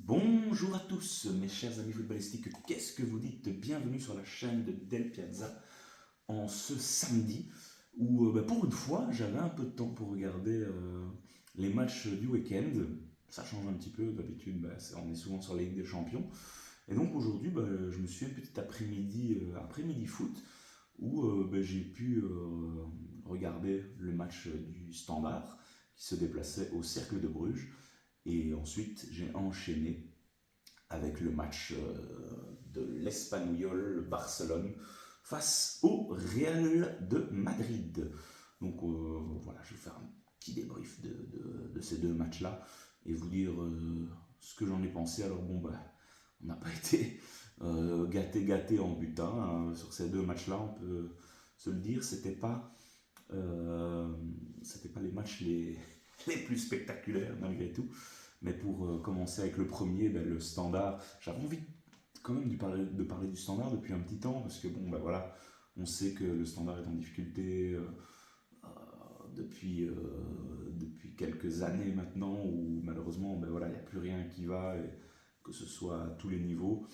Bonjour à tous mes chers amis footballistiques, qu'est-ce que vous dites? Bienvenue sur la chaîne de Del Piazza en ce samedi où pour une fois j'avais un peu de temps pour regarder les matchs du week-end. Ça change un petit peu, d'habitude on est souvent sur la Ligue des Champions. Et donc aujourd'hui je me suis fait un petit après-midi foot où j'ai pu regarder le match du Standard qui se déplaçait au Cercle de Bruges. Et ensuite, j'ai enchaîné avec le match de l'Espanyol Barcelone face au Real de Madrid. Donc voilà, je vais faire un petit débrief de ces deux matchs-là et vous dire ce que j'en ai pensé. Alors on n'a pas été gâté en butin hein, sur ces deux matchs-là, on peut se le dire. C'était pas les matchs les plus spectaculaires malgré tout. Mais pour commencer avec le premier, le standard, j'avais envie quand même de parler du standard depuis un petit temps, parce que voilà, on sait que le standard est en difficulté depuis quelques années maintenant, où malheureusement, voilà, il n'y a plus rien qui va, et que ce soit à tous les niveaux.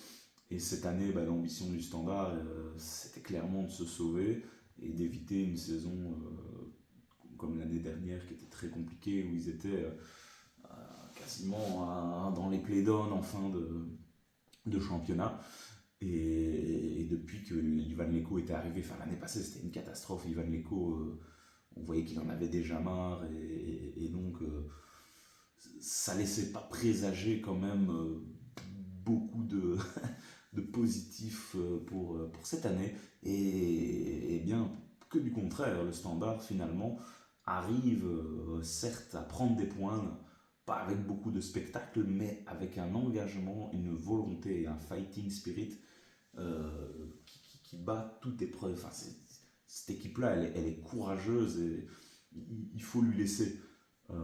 Et cette année, l'ambition du standard, c'était clairement de se sauver et d'éviter une saison comme l'année dernière, qui était très compliquée, où ils étaient quasiment dans les playdowns en fin de championnat. Et depuis que Ivan Leko était arrivé, enfin l'année passée c'était une catastrophe. Ivan Leko, on voyait qu'il en avait déjà marre, et donc ça laissait pas présager quand même beaucoup de positifs pour cette année. Et bien que du contraire, le Standard finalement arrive certes à prendre des points, pas avec beaucoup de spectacle, mais avec un engagement, une volonté et un fighting spirit qui bat toute épreuve. Enfin, cette équipe-là, elle est courageuse, et il faut lui laisser. Euh,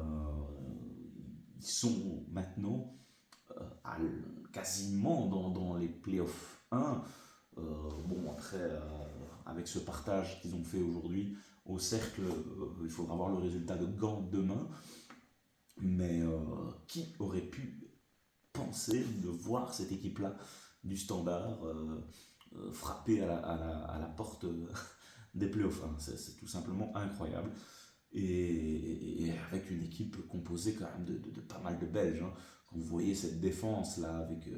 Ils sont maintenant à, quasiment dans les playoffs 1. Après, avec ce partage qu'ils ont fait aujourd'hui au cercle, il faudra voir le résultat de Gand demain. Mais qui aurait pu penser de voir cette équipe-là du Standard frapper à la porte des playoffs? C'est tout simplement incroyable. Et avec une équipe composée quand même de pas mal de Belges. Hein. Quand vous voyez cette défense-là avec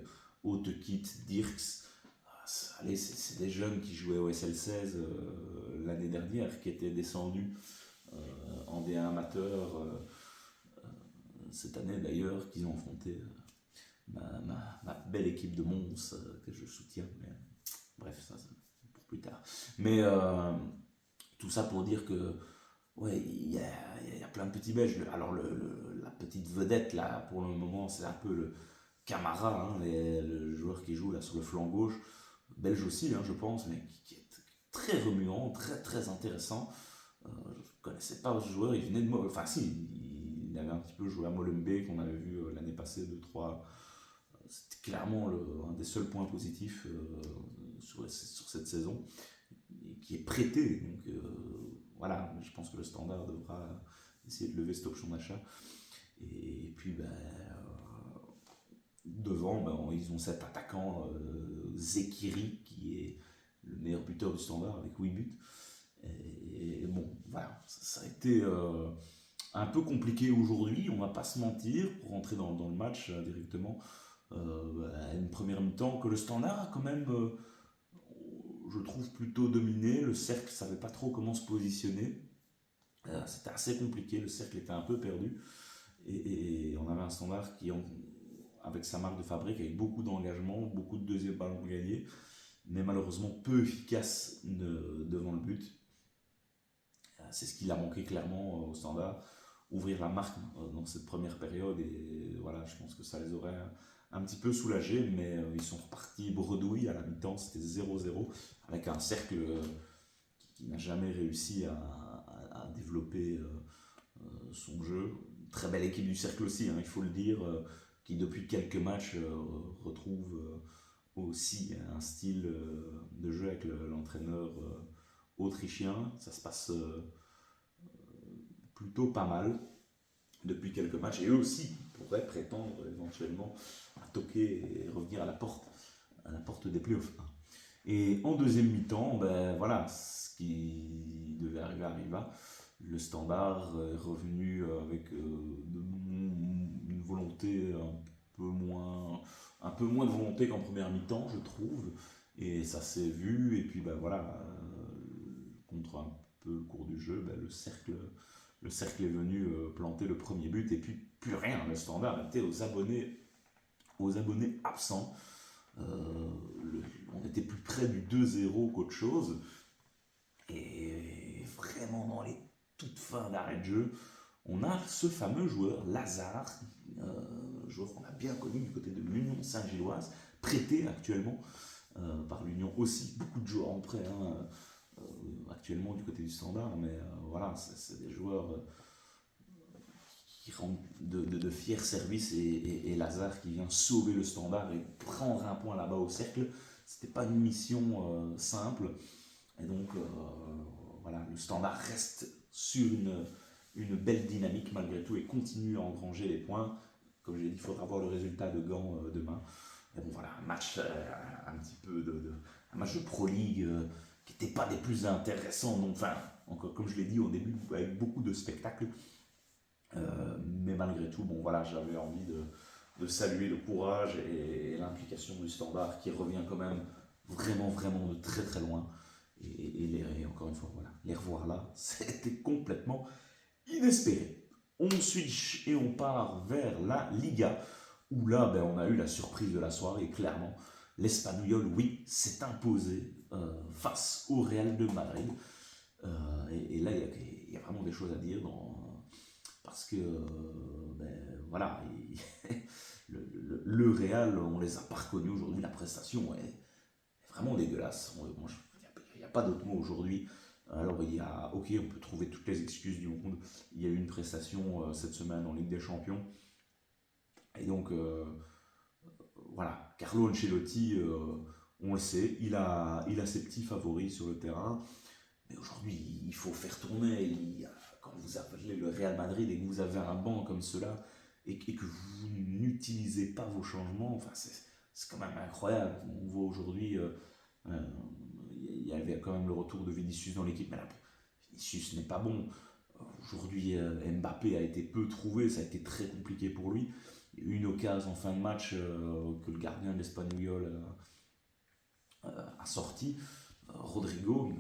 Haute-Kit, Dirks, allez, c'est des jeunes qui jouaient au SL16 l'année dernière, qui étaient descendus en D1 amateur cette année d'ailleurs, qu'ils ont affronté ma belle équipe de Mons que je soutiens. Mais, bref, ça c'est pour plus tard. Mais tout ça pour dire que ouais, il y a plein de petits Belges. Alors la petite vedette là pour le moment, c'est un peu le Camara, hein, le joueur qui joue là sur le flanc gauche, belge aussi, hein, je pense, mais qui est très remuant, très très intéressant. Je ne connaissais pas ce joueur, il venait de Enfin si, il avait un petit peu joué à Molenbeek, qu'on avait vu l'année passée, 2-3. C'était clairement un des seuls points positifs sur cette saison, et qui est prêté. Donc voilà, je pense que le Standard devra essayer de lever cette option d'achat. Et puis devant, ils ont cet attaquant Zekiri, qui est le meilleur buteur du Standard avec 8 buts. Et bon, voilà, ça a été un peu compliqué aujourd'hui, on va pas se mentir, pour rentrer dans le match directement. Une première mi-temps que le Standard a quand même, je trouve, plutôt dominé. Le cercle savait pas trop comment se positionner. C'était assez compliqué, le cercle était un peu perdu. Et on avait un Standard qui, avec sa marque de fabrique, avec beaucoup d'engagement, beaucoup de deuxième ballons gagnés, mais malheureusement peu efficace devant le but. C'est ce qui a manqué clairement au Standard, ouvrir la marque dans cette première période. Et voilà, je pense que ça les aurait un petit peu soulagés, mais ils sont repartis bredouilles à la mi-temps. C'était 0-0 avec un cercle qui n'a jamais réussi à développer son jeu. Très belle équipe du cercle aussi, hein, il faut le dire, qui depuis quelques matchs retrouve aussi un style de jeu avec l'entraîneur autrichien. Ça se passe plutôt pas mal depuis quelques matchs, et eux aussi pourraient prétendre éventuellement à toquer et revenir à la porte des playoffs. Et en deuxième mi-temps, ben voilà, ce qui devait arriver arriva. Le Standard est revenu avec une volonté un peu moins de volonté qu'en première mi-temps, je trouve. Et ça s'est vu. Et puis ben voilà, contre un peu le cours du jeu, ben, le cercle est venu planter le premier but. Et puis plus rien. Le Standard était aux abonnés absents. On était plus près du 2-0 qu'autre chose. Et vraiment dans les toutes fins d'arrêt de jeu, on a ce fameux joueur, Lazare, joueur qu'on a bien connu du côté de l'Union Saint-Gilloise, prêté actuellement par l'Union aussi. Beaucoup de joueurs en prêt actuellement du côté du Standard, mais voilà, c'est des joueurs qui rendent de fiers services et Lazare qui vient sauver le Standard et prendre un point là-bas au cercle. C'était pas une mission simple. Et donc, voilà, le Standard reste sur une belle dynamique malgré tout et continue à engranger les points. Comme je l'ai dit, il faudra voir le résultat de Gand demain. Et bon, voilà, un match un petit peu un match de Pro League qui n'était pas des plus intéressants. Donc, enfin, encore comme je l'ai dit au début, avec beaucoup de spectacles. Mais malgré tout, bon, voilà, j'avais envie de saluer le courage et l'implication du Standard qui revient quand même vraiment, vraiment de très très loin. Et encore une fois, voilà, les revoir là, c'était complètement inespéré. On switch et on part vers la Liga, où là, ben, on a eu la surprise de la soirée, clairement. L'Espanyol, oui, s'est imposé face au Real de Madrid. Et là, il y a vraiment des choses à dire parce que, ben, voilà, le Real, on les a pas reconnus aujourd'hui. La prestation est vraiment dégueulasse. Il n'y a pas d'autre mot aujourd'hui. Alors, ok, on peut trouver toutes les excuses du monde. Il y a eu une prestation cette semaine en Ligue des Champions. Et donc, voilà, Carlo Ancelotti, on le sait, il a ses petits favoris sur le terrain. Mais aujourd'hui, il faut faire tourner. Quand vous appelez le Real Madrid et que vous avez un banc comme cela et que vous n'utilisez pas vos changements, enfin, c'est quand même incroyable. On voit aujourd'hui, il y avait quand même le retour de Vinicius dans l'équipe, mais là, Vinicius n'est pas bon. Aujourd'hui, Mbappé a été peu trouvé, ça a été très compliqué pour lui. Il y a eu une occasion en fin de match que le gardien de l'Espanyol a sorti, Rodrigo.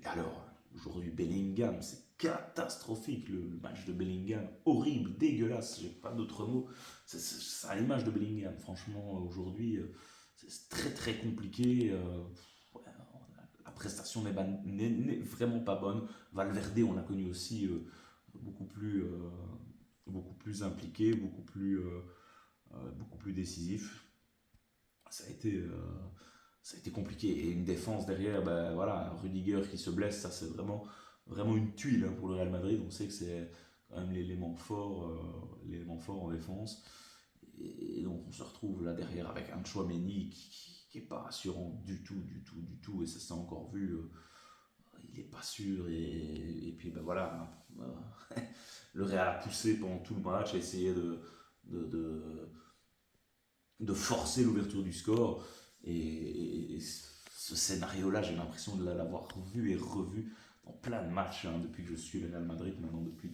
Alors, aujourd'hui, Bellingham, c'est catastrophique le match de Bellingham, horrible, dégueulasse, j'ai pas d'autre mot. C'est à l'image de Bellingham, franchement, aujourd'hui, c'est très très compliqué. La prestation n'est vraiment pas bonne. Valverde, on l'a connu aussi beaucoup plus impliqué, beaucoup plus décisif. Ça a été compliqué. Et une défense derrière, ben voilà, Rudiger qui se blesse, ça c'est vraiment, vraiment une tuile pour le Real Madrid. On sait que c'est quand même l'élément fort en défense. Et donc on se retrouve là derrière avec un Tchouaméni qui est pas rassurant du tout, du tout, du tout. Et ça s'est encore vu. Il est pas sûr. Et puis ben voilà, le Real a poussé pendant tout le match, a essayé de forcer l'ouverture du score. Et ce scénario-là, j'ai l'impression de l'avoir vu et revu dans plein de matchs depuis que je suis le Real Madrid, maintenant depuis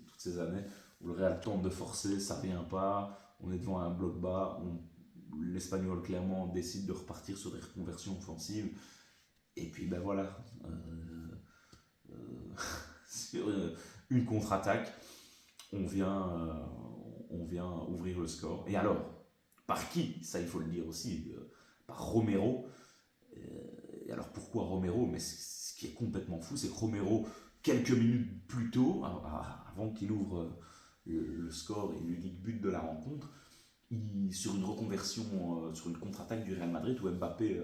toutes ces années, où le Real tente de forcer, ça ne vient pas, on est devant un bloc bas, l'Espagnol clairement décide de repartir sur des reconversions offensives, et puis ben voilà, sur une contre-attaque, on vient ouvrir le score. Et alors, par qui? Ça, il faut le dire aussi. Par Romero. Et alors, pourquoi Romero? Mais ce qui est complètement fou, c'est que Romero, quelques minutes plus tôt, avant qu'il ouvre le score et l'unique but de la rencontre, sur une reconversion, sur une contre-attaque du Real Madrid, où Mbappé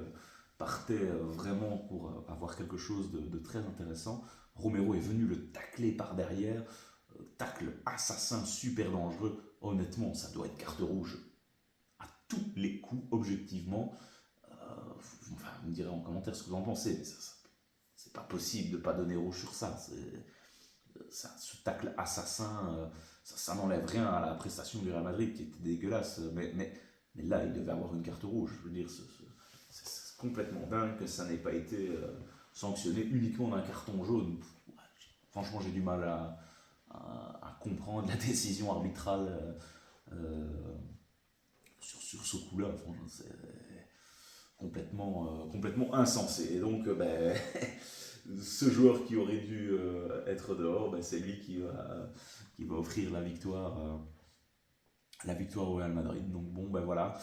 partait vraiment pour avoir quelque chose de très intéressant, Romero est venu le tacler par derrière, tacle assassin super dangereux. Honnêtement, ça doit être carte rouge à tous les coups, objectivement. Enfin, vous me direz en commentaire ce que vous en pensez, mais c'est pas possible de pas donner rouge sur ça. Ce tacle assassin, ça n'enlève rien à la prestation du Real Madrid qui était dégueulasse. Mais Mais là, il devait avoir une carte rouge. Je veux dire, c'est complètement dingue que ça n'ait pas été sanctionné uniquement d'un carton jaune. Franchement, j'ai du mal à comprendre la décision arbitrale sur ce coup-là. Franchement, c'est complètement insensé. Et donc, ce joueur qui aurait dû être dehors, c'est lui qui va offrir la victoire au Real Madrid. Donc bon, voilà.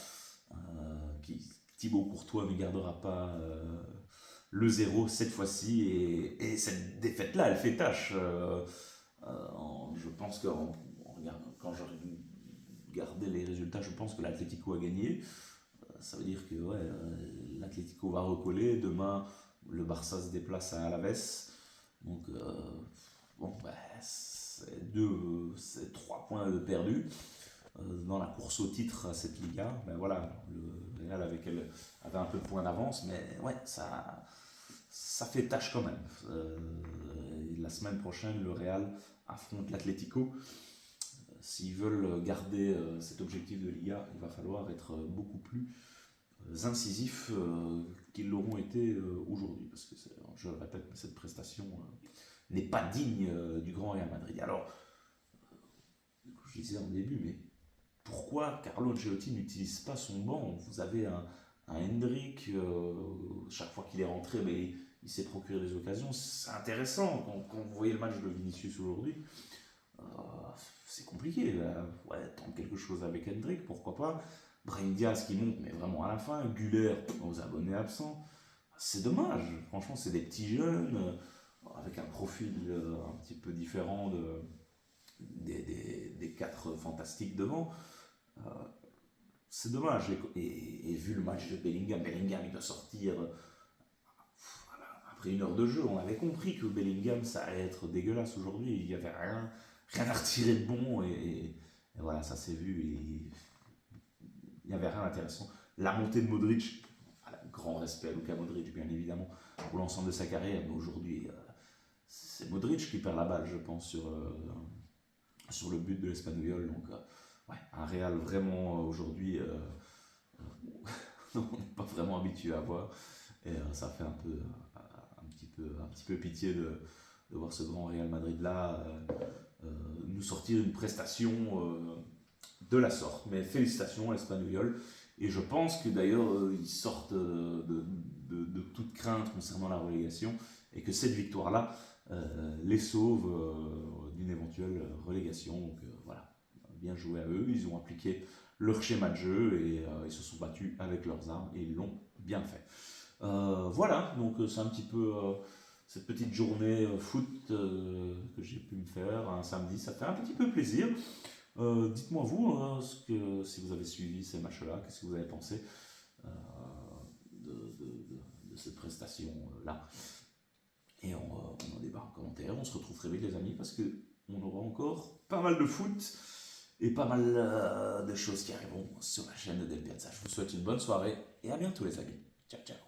Thibaut Courtois ne gardera pas le 0 cette fois-ci. Et cette défaite-là, elle fait tâche. Je pense que quand je regardais les résultats, je pense que l'Atlético a gagné. Ça veut dire que l'Atlético va recoller. Demain, le Barça se déplace à Alaves. Donc, c'est 3 points de perdus dans la course au titre à cette Liga. Voilà, le Real avait un peu de points d'avance, mais ouais, ça fait tâche quand même. La semaine prochaine, le Real affronte l'Atlético. S'ils veulent garder cet objectif de Liga, il va falloir être beaucoup plus incisifs qu'ils l'auront été aujourd'hui. Parce que, je le répète, cette prestation n'est pas digne du grand Real Madrid. Alors, je disais en début, mais pourquoi Carlo Ancelotti n'utilise pas son banc? Vous avez un Hendrick, chaque fois qu'il est rentré, mais il s'est procuré des occasions. C'est intéressant. Quand vous voyez le match de Vinicius aujourd'hui, c'est compliqué. Tente quelque chose avec Hendrick, pourquoi pas. Brahim Diaz qui monte, mais vraiment à la fin. Güler, aux abonnés absents. C'est dommage. Franchement, c'est des petits jeunes, avec un profil un petit peu différent des 4 fantastiques devant. C'est dommage. Et vu le match de Bellingham, il doit sortir après 1 heure de jeu. On avait compris que Bellingham, ça allait être dégueulasse aujourd'hui. Il n'y avait rien à retirer de bon. Et voilà, ça s'est vu. Et il n'y avait rien d'intéressant. La montée de Modric, grand respect à Luka Modric, bien évidemment, pour l'ensemble de sa carrière. Mais aujourd'hui, c'est Modric qui perd la balle, je pense, sur le but de l'Espanyol. Donc, un Real vraiment aujourd'hui, on n'est pas vraiment habitué à voir. Et ça fait un petit peu pitié de voir ce grand Real Madrid là nous sortir une prestation de la sorte. Mais félicitations à l'Espanyol. Et je pense que d'ailleurs ils sortent de toute crainte concernant la relégation et que cette victoire là les sauve d'une éventuelle relégation. Donc voilà, bien joué à eux. Ils ont appliqué leur schéma de jeu et ils se sont battus avec leurs armes et ils l'ont bien fait. Voilà, donc c'est un petit peu cette petite journée foot que j'ai pu me faire un samedi. Ça fait un petit peu plaisir. Dites-moi vous, si vous avez suivi ces matchs-là, qu'est-ce que vous avez pensé de cette prestation-là. Et on en débat en commentaire. On se retrouve très vite les amis parce qu'on aura encore pas mal de foot et pas mal de choses qui arriveront sur la chaîne de Del Piazza. Je vous souhaite une bonne soirée et à bientôt les amis. Ciao ciao.